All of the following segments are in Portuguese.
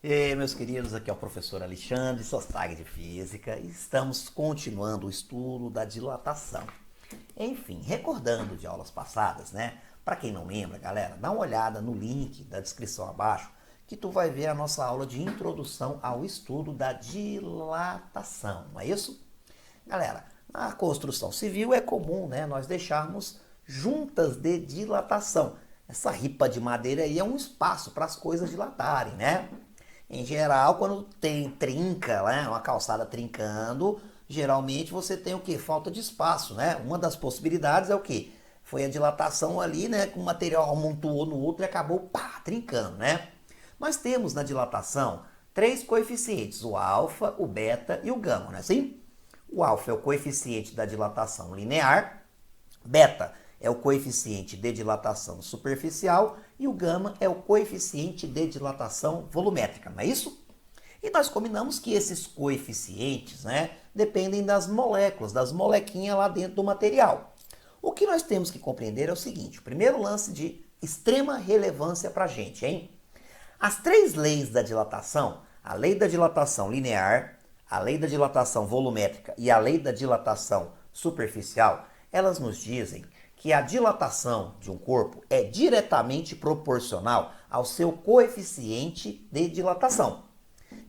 E meus queridos, aqui é o professor Alexandre Sostag de Física e estamos continuando o estudo da dilatação. Enfim, recordando de aulas passadas, né? Para quem não lembra, galera, dá uma olhada no link da descrição abaixo que tu vai ver a nossa aula de introdução ao estudo da dilatação, não é isso? Galera, na construção civil é comum, né, nós deixarmos juntas de dilatação. Essa ripa de madeira aí é um espaço para as coisas dilatarem, né? Em geral, quando tem trinca, né, uma calçada trincando, geralmente você tem o que? Falta de espaço, né? Uma das possibilidades é o que? Foi a dilatação ali, né? Que o material amontoou no outro e acabou, pá, trincando, né? Nós temos na dilatação três coeficientes, o alfa, o beta e o gama, não é assim? O alfa é o coeficiente da dilatação linear, beta é o coeficiente de dilatação superficial e o gama é o coeficiente de dilatação volumétrica, não é isso? E nós combinamos que esses coeficientes, né, dependem das moléculas, das molequinhas lá dentro do material. O que nós temos que compreender é o seguinte, o primeiro lance de extrema relevância para a gente, hein? As três leis da dilatação, a lei da dilatação linear, a lei da dilatação volumétrica e a lei da dilatação superficial, elas nos dizem que a dilatação de um corpo é diretamente proporcional ao seu coeficiente de dilatação.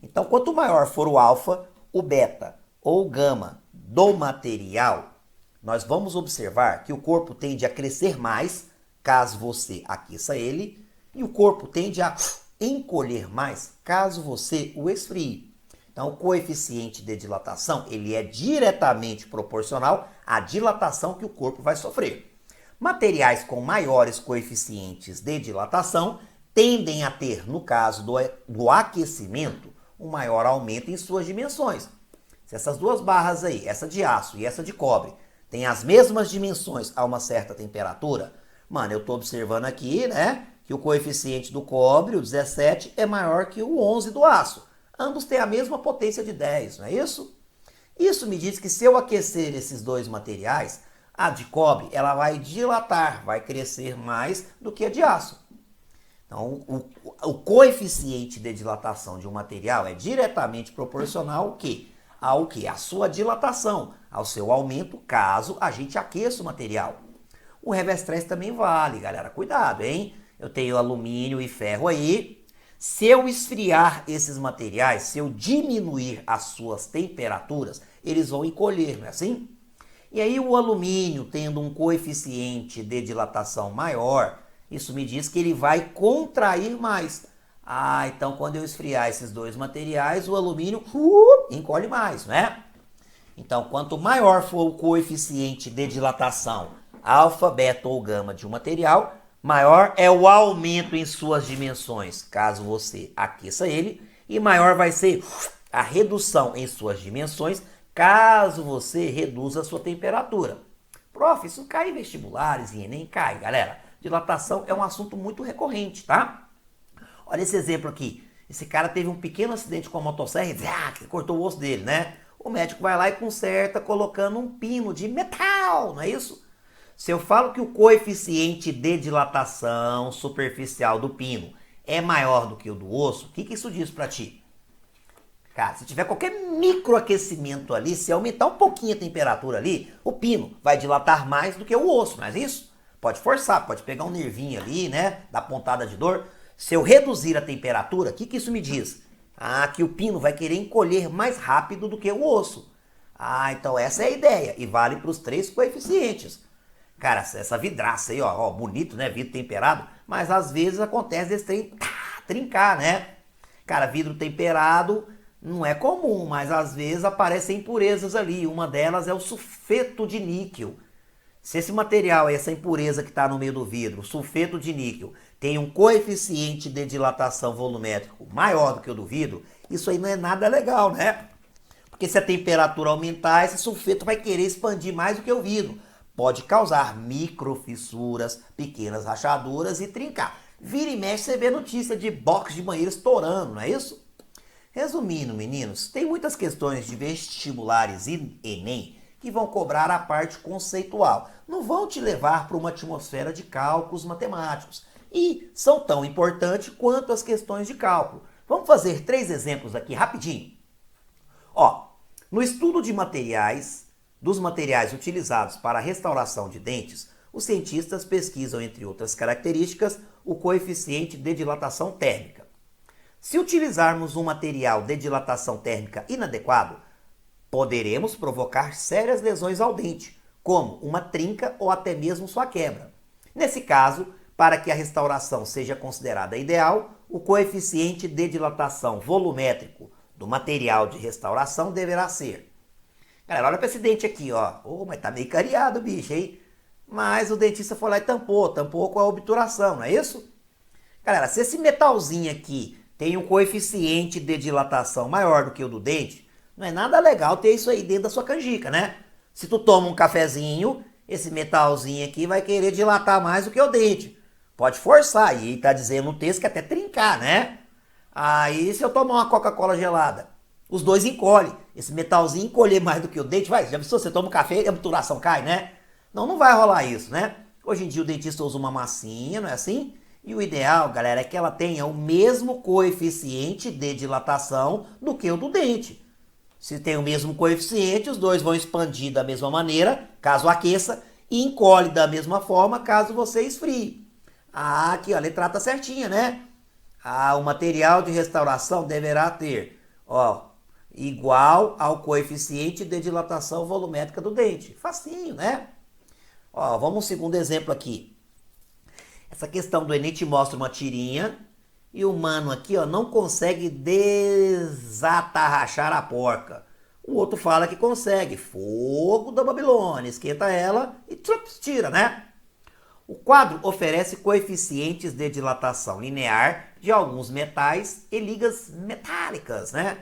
Então, quanto maior for o alfa, o beta ou o gama do material, nós vamos observar que o corpo tende a crescer mais caso você aqueça ele e o corpo tende a encolher mais caso você o esfrie. Então, o coeficiente de dilatação ele é diretamente proporcional à dilatação que o corpo vai sofrer. Materiais com maiores coeficientes de dilatação tendem a ter, no caso do aquecimento, um maior aumento em suas dimensões. Se essas duas barras aí, essa de aço e essa de cobre, têm as mesmas dimensões a uma certa temperatura, mano, eu estou observando aqui, né, que o coeficiente do cobre, o 17, é maior que o 11 do aço. Ambos têm a mesma potência de 10, não é isso? Isso me diz que se eu aquecer esses dois materiais, a de cobre ela vai dilatar, vai crescer mais do que a de aço. Então, o coeficiente de dilatação de um material é diretamente proporcional ao quê? Ao quê? À sua dilatação, ao seu aumento caso a gente aqueça o material. O reverstress também vale, galera. Cuidado, hein? Eu tenho alumínio e ferro aí. Se eu esfriar esses materiais, se eu diminuir as suas temperaturas, eles vão encolher, não é assim? E aí o alumínio, tendo um coeficiente de dilatação maior, isso me diz que ele vai contrair mais. Ah, então quando eu esfriar esses dois materiais, o alumínio encolhe mais, né? Então, quanto maior for o coeficiente de dilatação, alfa, beta ou gama de um material, maior é o aumento em suas dimensões, caso você aqueça ele, e maior vai ser a redução em suas dimensões, caso você reduza a sua temperatura. Prof, isso cai em vestibulares e Enem? Cai, galera. Dilatação é um assunto muito recorrente, tá? Olha esse exemplo aqui. Esse cara teve um pequeno acidente com a motosserra e cortou o osso dele, né? O médico vai lá e conserta colocando um pino de metal, não é isso? Se eu falo que o coeficiente de dilatação superficial do pino é maior do que o do osso, o que isso diz para ti? Cara, se tiver qualquer microaquecimento ali, se aumentar um pouquinho a temperatura ali, o pino vai dilatar mais do que o osso, não é isso? Pode forçar, pode pegar um nervinho ali, né, da pontada de dor. Se eu reduzir a temperatura, o que isso me diz? Ah, que o pino vai querer encolher mais rápido do que o osso. Ah, então essa é a ideia e vale para os três coeficientes. Cara, essa vidraça aí, ó, bonito, né, vidro temperado, mas às vezes acontece desse trem trincar, né? Cara, vidro temperado não é comum, mas às vezes aparecem impurezas ali. Uma delas é o sulfeto de níquel. Se esse material, essa impureza que está no meio do vidro, o sulfeto de níquel, tem um coeficiente de dilatação volumétrico maior do que o do vidro, isso aí não é nada legal, né? Porque se a temperatura aumentar, esse sulfeto vai querer expandir mais do que o vidro. Pode causar microfissuras, pequenas rachaduras e trincar. Vira e mexe, você vê notícia de box de banheiro estourando, não é isso? Resumindo, meninos, tem muitas questões de vestibulares e Enem que vão cobrar a parte conceitual. Não vão te levar para uma atmosfera de cálculos matemáticos. E são tão importantes quanto as questões de cálculo. Vamos fazer 3 exemplos aqui rapidinho. Ó, no estudo de materiais, dos materiais utilizados para a restauração de dentes, os cientistas pesquisam, entre outras características, o coeficiente de dilatação térmica. Se utilizarmos um material de dilatação térmica inadequado, poderemos provocar sérias lesões ao dente, como uma trinca ou até mesmo sua quebra. Nesse caso, para que a restauração seja considerada ideal, o coeficiente de dilatação volumétrico do material de restauração deverá ser. Galera, olha para esse dente aqui, ó. Oh, mas tá meio cariado, bicho, hein? Mas o dentista foi lá e tampou com a obturação, não é isso? Galera, se esse metalzinho aqui tem um coeficiente de dilatação maior do que o do dente, não é nada legal ter isso aí dentro da sua canjica, né? Se tu toma um cafezinho, esse metalzinho aqui vai querer dilatar mais do que o dente. Pode forçar, e tá dizendo no texto que até trincar, né? Aí se eu tomar uma Coca-Cola gelada, os dois encolhem. Esse metalzinho encolher mais do que o dente, vai, já pensou, você toma um café e a obturação cai, né? Não, não vai rolar isso, né? Hoje em dia o dentista usa uma massinha, não é assim? E o ideal, galera, é que ela tenha o mesmo coeficiente de dilatação do que o do dente. Se tem o mesmo coeficiente, os dois vão expandir da mesma maneira, caso aqueça, e encolhe da mesma forma, caso você esfrie. Ah, aqui, ó, a letra tá certinha, né? Ah, o material de restauração deverá ter, ó, igual ao coeficiente de dilatação volumétrica do dente. Facinho, né? Ó, vamos ao segundo exemplo aqui. Essa questão do Enem te mostra uma tirinha e o mano aqui, ó, não consegue desatarrachar a porca. O outro fala que consegue. Fogo da Babilônia, esquenta ela e trups, tira, né? O quadro oferece coeficientes de dilatação linear de alguns metais e ligas metálicas, né?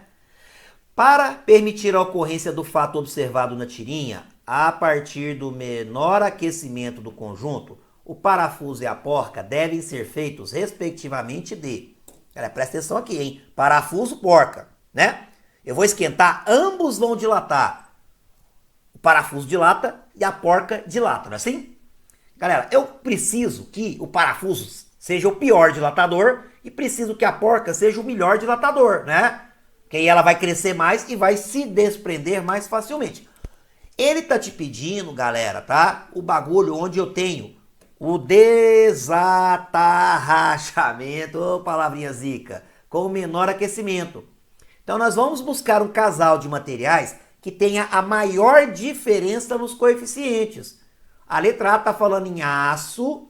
Para permitir a ocorrência do fato observado na tirinha, a partir do menor aquecimento do conjunto, o parafuso e a porca devem ser feitos respectivamente de... Cara, presta atenção aqui, hein? Parafuso, porca, né? Eu vou esquentar, ambos vão dilatar. O parafuso dilata e a porca dilata, não é assim? Galera, eu preciso que o parafuso seja o pior dilatador e preciso que a porca seja o melhor dilatador, né? Que aí ela vai crescer mais e vai se desprender mais facilmente. Ele tá te pedindo, galera, tá? O bagulho onde eu tenho o desatarrachamento, oh, palavrinha zica, com o menor aquecimento. Então nós vamos buscar um casal de materiais que tenha a maior diferença nos coeficientes. A letra A tá falando em aço,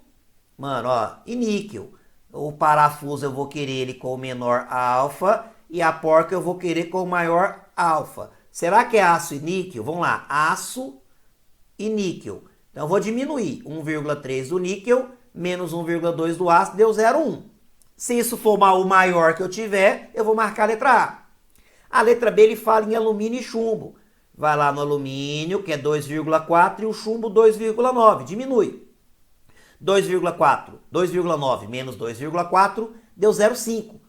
mano, ó, e níquel. O parafuso eu vou querer ele com o menor alfa e a porca eu vou querer com o maior alfa. Será que é aço e níquel? Vamos lá, aço e níquel. Então eu vou diminuir 1,3 do níquel menos 1,2 do aço, deu 0,1. Se isso for o maior que eu tiver, eu vou marcar a letra A. A letra B ele fala em alumínio e chumbo. Vai lá no alumínio, que é 2,4, e o chumbo 2,9. Diminui. 2,4, 2,9 menos 2,4 deu 0,5.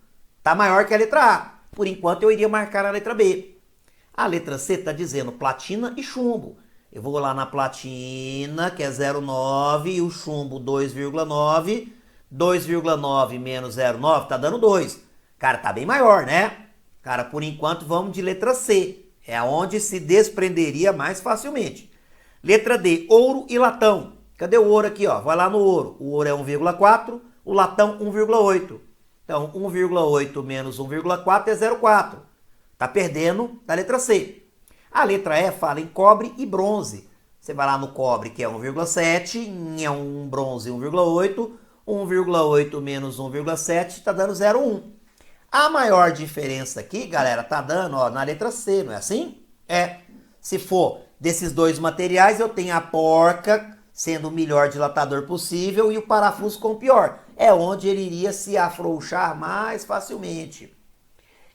Tá maior que a letra A. Por enquanto eu iria marcar a letra B. A letra C está dizendo platina e chumbo. Eu vou lá na platina, que é 0,9, e o chumbo 2,9. 2,9 menos 0,9 tá dando 2. Cara, tá bem maior, né? Cara, por enquanto vamos de letra C. É onde se desprenderia mais facilmente. Letra D, ouro e latão. Cadê o ouro aqui, ó? Vai lá no ouro. O ouro é 1,4, o latão 1,8. Então, 1,8 menos 1,4 é 0,4. Tá perdendo da letra C. A letra E fala em cobre e bronze. Você vai lá no cobre, que é 1,7, é um bronze 1,8. 1,8 menos 1,7 está dando 0,1. A maior diferença aqui, galera, tá dando, ó, na letra C, não é assim? É. Se for desses dois materiais, eu tenho a porca sendo o melhor dilatador possível e o parafuso com o pior. É onde ele iria se afrouxar mais facilmente.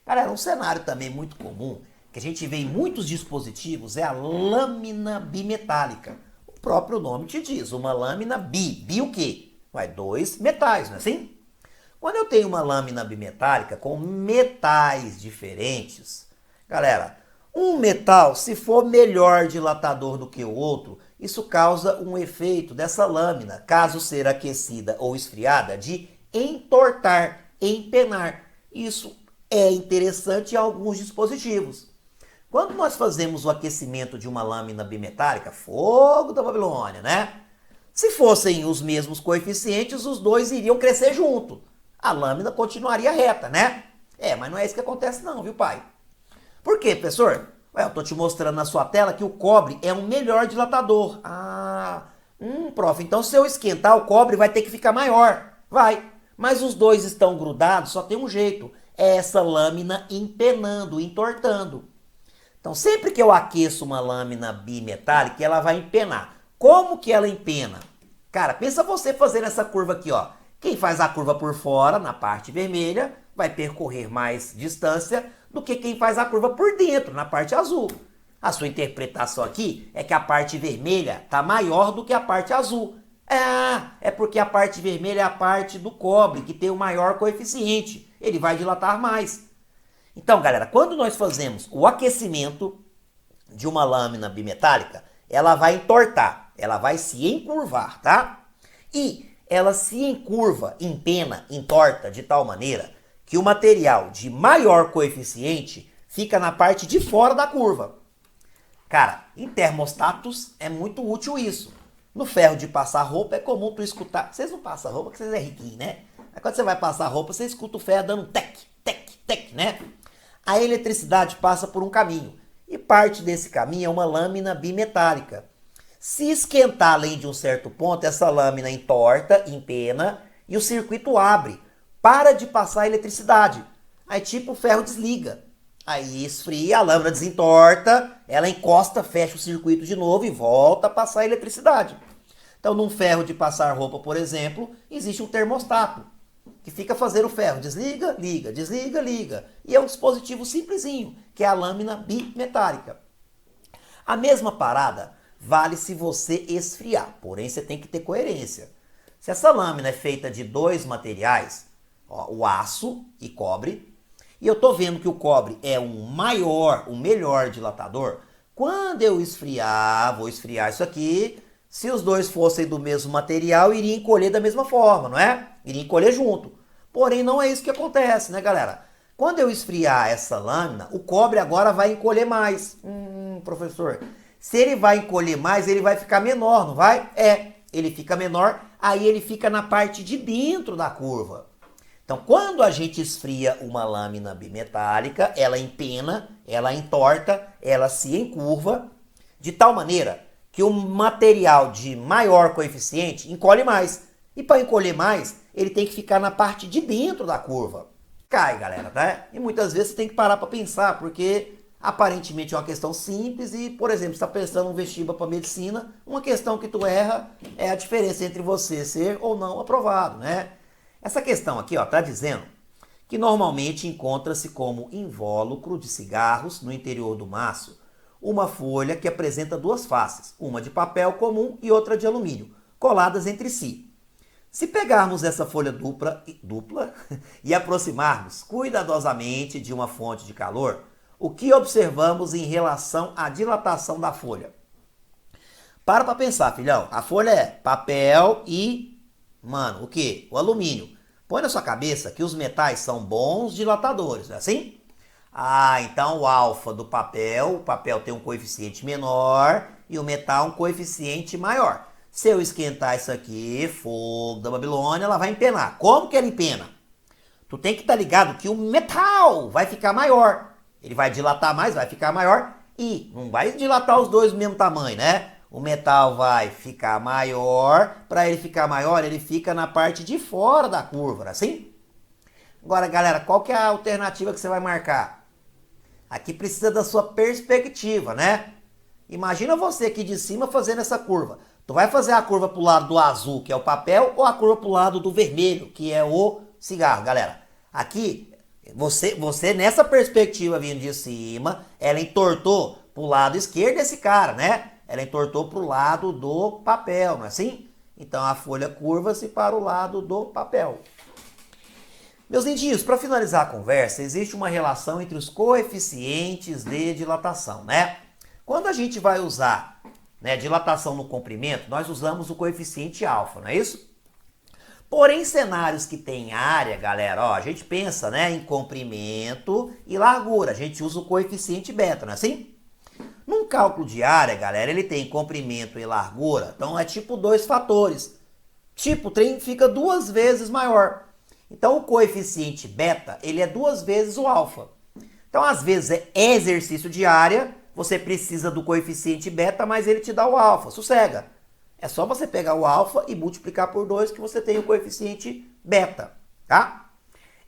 Galera, um cenário também muito comum, que a gente vê em muitos dispositivos, é a lâmina bimetálica. O próprio nome te diz, uma lâmina bi. Bi o quê? Ué, dois metais, não é assim? Quando eu tenho uma lâmina bimetálica com metais diferentes, galera, um metal, se for melhor dilatador do que o outro, isso causa um efeito dessa lâmina, caso ser aquecida ou esfriada, de entortar, empenar. Isso é interessante em alguns dispositivos. Quando nós fazemos o aquecimento de uma lâmina bimetálica, fogo da Babilônia, né? Se fossem os mesmos coeficientes, os dois iriam crescer junto. A lâmina continuaria reta, né? Mas não é isso que acontece não, viu, pai? Por quê, professor? Eu estou te mostrando na sua tela que o cobre é um melhor dilatador. Prof, então se eu esquentar o cobre vai ter que ficar maior. Vai, mas os dois estão grudados, só tem um jeito. É essa lâmina empenando, entortando. Então sempre que eu aqueço uma lâmina bimetálica, ela vai empenar. Como que ela empena? Cara, pensa você fazendo essa curva aqui, ó. Quem faz a curva por fora, na parte vermelha, vai percorrer mais distância do que quem faz a curva por dentro, na parte azul. A sua interpretação aqui é que a parte vermelha está maior do que a parte azul. É porque a parte vermelha é a parte do cobre, que tem o maior coeficiente. Ele vai dilatar mais. Então, galera, quando nós fazemos o aquecimento de uma lâmina bimetálica, ela vai entortar, ela vai se encurvar, tá? E ela se encurva, empena, entorta de tal maneira que o material de maior coeficiente fica na parte de fora da curva. Cara, em termostatos é muito útil isso. No ferro de passar roupa é comum tu escutar. Vocês não passam roupa porque vocês é riquinho, né? Aí quando você vai passar roupa, você escuta o ferro dando tec, tec, tec, né? A eletricidade passa por um caminho. E parte desse caminho é uma lâmina bimetálica. Se esquentar além de um certo ponto, essa lâmina entorta, empena e o circuito abre. Para de passar a eletricidade. Aí tipo o ferro desliga. Aí esfria, a lâmina desentorta, ela encosta, fecha o circuito de novo e volta a passar a eletricidade. Então num ferro de passar roupa, por exemplo, existe um termostato que fica fazendo o ferro. Desliga, liga, desliga, liga. E é um dispositivo simplesinho, que é a lâmina bimetálica. A mesma parada vale se você esfriar, porém você tem que ter coerência. Se essa lâmina é feita de dois materiais, ó, o aço e cobre, e eu tô vendo que o cobre é um melhor dilatador, quando eu esfriar, vou esfriar isso aqui, se os dois fossem do mesmo material, iria encolher da mesma forma, não é? Iria encolher junto. Porém, não é isso que acontece, né, galera? Quando eu esfriar essa lâmina, o cobre agora vai encolher mais. Professor, se ele vai encolher mais, ele vai ficar menor, não vai? Ele fica menor, aí ele fica na parte de dentro da curva. Então, quando a gente esfria uma lâmina bimetálica, ela empena, ela entorta, ela se encurva, de tal maneira que o material de maior coeficiente encolhe mais. E para encolher mais, ele tem que ficar na parte de dentro da curva. Cai, galera, tá? E muitas vezes você tem que parar para pensar, porque aparentemente é uma questão simples e, por exemplo, você está pensando um vestibular para medicina, uma questão que tu erra é a diferença entre você ser ou não aprovado, né? Essa questão aqui, ó, tá dizendo que normalmente encontra-se como invólucro de cigarros no interior do maço uma folha que apresenta duas faces, uma de papel comum e outra de alumínio, coladas entre si. Se pegarmos essa folha dupla e aproximarmos cuidadosamente de uma fonte de calor, o que observamos em relação à dilatação da folha? Para pensar, filhão. A folha é papel e, o quê? O alumínio. Põe na sua cabeça que os metais são bons dilatadores, não é assim? Então o alfa do papel, o papel tem um coeficiente menor e o metal um coeficiente maior. Se eu esquentar isso aqui, fogo da Babilônia, ela vai empenar. Como que ela empena? Tu tem que estar ligado que o metal vai ficar maior. Ele vai dilatar mais, vai ficar maior e não vai dilatar os dois do mesmo tamanho, né? O metal vai ficar maior. Para ele ficar maior, ele fica na parte de fora da curva, não é assim? Agora, galera, qual que é a alternativa que você vai marcar? Aqui precisa da sua perspectiva, né? Imagina você aqui de cima fazendo essa curva. Tu vai fazer a curva pro lado do azul, que é o papel, ou a curva pro lado do vermelho, que é o cigarro, galera? Aqui, você nessa perspectiva vindo de cima, ela entortou pro lado esquerdo desse cara, né? Ela entortou pro lado do papel, não é assim? Então a folha curva-se para o lado do papel. Meus lindinhos, para finalizar a conversa, existe uma relação entre os coeficientes de dilatação, né? Quando a gente vai usar, né, dilatação no comprimento, nós usamos o coeficiente alfa, não é isso? Porém, cenários que tem área, galera, ó, a gente pensa, né, em comprimento e largura. A gente usa o coeficiente beta, não é assim? Num cálculo de área, galera, ele tem comprimento e largura, então é tipo dois fatores. Tipo, o trem fica duas vezes maior. Então, o coeficiente beta, ele é duas vezes o alfa. Então, às vezes, é exercício de área, você precisa do coeficiente beta, mas ele te dá o alfa. Sossega. É só você pegar o alfa e multiplicar por 2 que você tem o coeficiente beta, tá?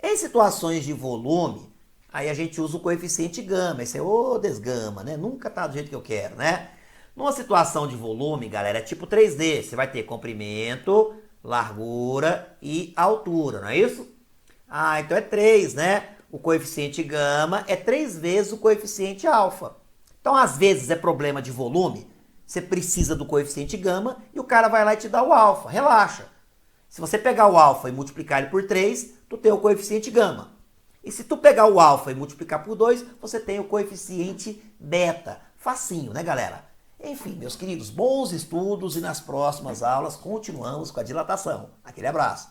Em situações de volume, aí a gente usa o coeficiente gama. Esse é o desgama, né? Nunca tá do jeito que eu quero, né? Numa situação de volume, galera, é tipo 3D. Você vai ter comprimento, largura e altura, não é isso? Ah, então é 3, né? O coeficiente gama é 3 vezes o coeficiente alfa. Então, às vezes, é problema de volume. Você precisa do coeficiente gama e o cara vai lá e te dá o alfa. Relaxa. Se você pegar o alfa e multiplicar ele por 3, tu tem o coeficiente gama. E se tu pegar o alfa e multiplicar por 2, você tem o coeficiente beta. Facinho, né, galera? Enfim, meus queridos, bons estudos e nas próximas aulas continuamos com a dilatação. Aquele abraço.